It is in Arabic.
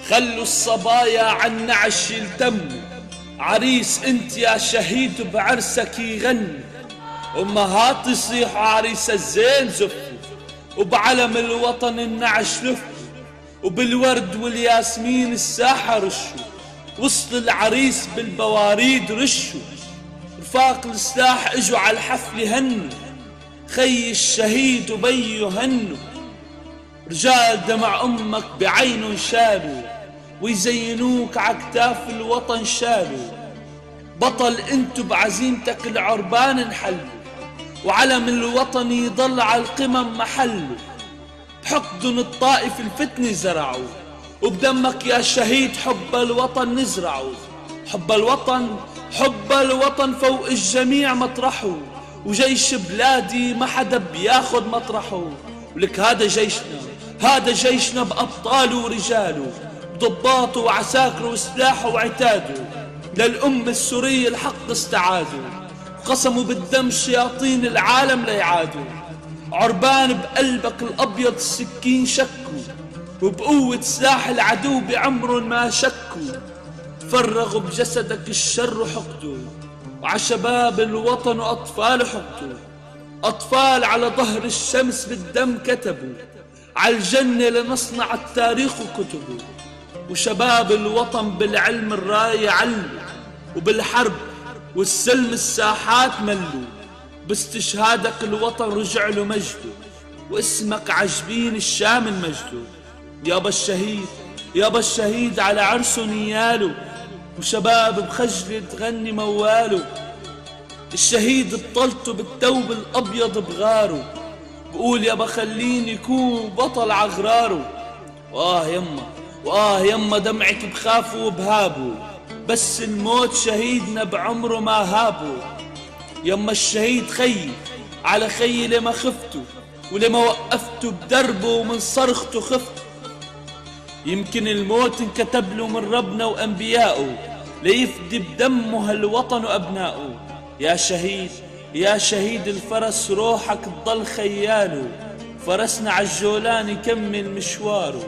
خلوا الصبايا عن نعش يلتموا، عريس انت يا شهيد بعرسك يغني، امهات يصيحوا عريس الزين زفوا، وبعلم الوطن النعش لفوا، وبالورد والياسمين الساحة رشوا، وصل العريس بالبواريد رشوا، رفاق السلاح اجوا على الحفل هنوا، خي الشهيد وبيو هنوا، رجال دمع امك بعينهم شالوا، ويزينوك عكتاف الوطن شالوا، بطل انتو بعزيمتك العربان انحلوا، وعلم الوطن يضل على القمم محله، بحقدن الطائف الفتنة زرعوا، وبدمك يا شهيد حب الوطن نزرعوا، حب الوطن حب الوطن فوق الجميع مطرحه، وجيش بلادي ما حدا بياخد مطرحه، ولك هذا جيشنا بأبطاله ورجاله، بضباطه وعساكره وسلاحه وعتاده، للأمة السورية الحق استعادوا، قسموا بالدم شياطين العالم ليعادوا، عربان بقلبك الأبيض السكين شكوا، وبقوة سلاح العدو بعمرهم ما شكوا، فرغوا بجسدك الشر وحقدوا، وعشباب الوطن وأطفال حقدوا، أطفال على ظهر الشمس بالدم كتبوا، على الجنة لنصنع التاريخ وكتبوا، وشباب الوطن بالعلم الراية علوا، وبالحرب والسلم الساحات ملوا، باستشهادك الوطن رجع له مجده، واسمك عجبين الشام مجده، يابا الشهيد يابا الشهيد على عرسه نياله، وشباب بخجل تغني مواله، الشهيد بطلته بالثوب الأبيض بغاره، بقول يابا خليني يكون بطل عغراره، وآه يما دمعك بخافه وبهابه، بس الموت شهيدنا بعمره ما هابه، يما الشهيد خيي على خيي لما خفته، ولما وقفته بدربه ومن صرخته خفته، يمكن الموت انكتب له من ربنا وأنبيائه، ليفدي بدمه هالوطن وأبنائه، يا شهيد الفرس روحك تضل خياله، فرسنا عالجولان يكمل مشواره.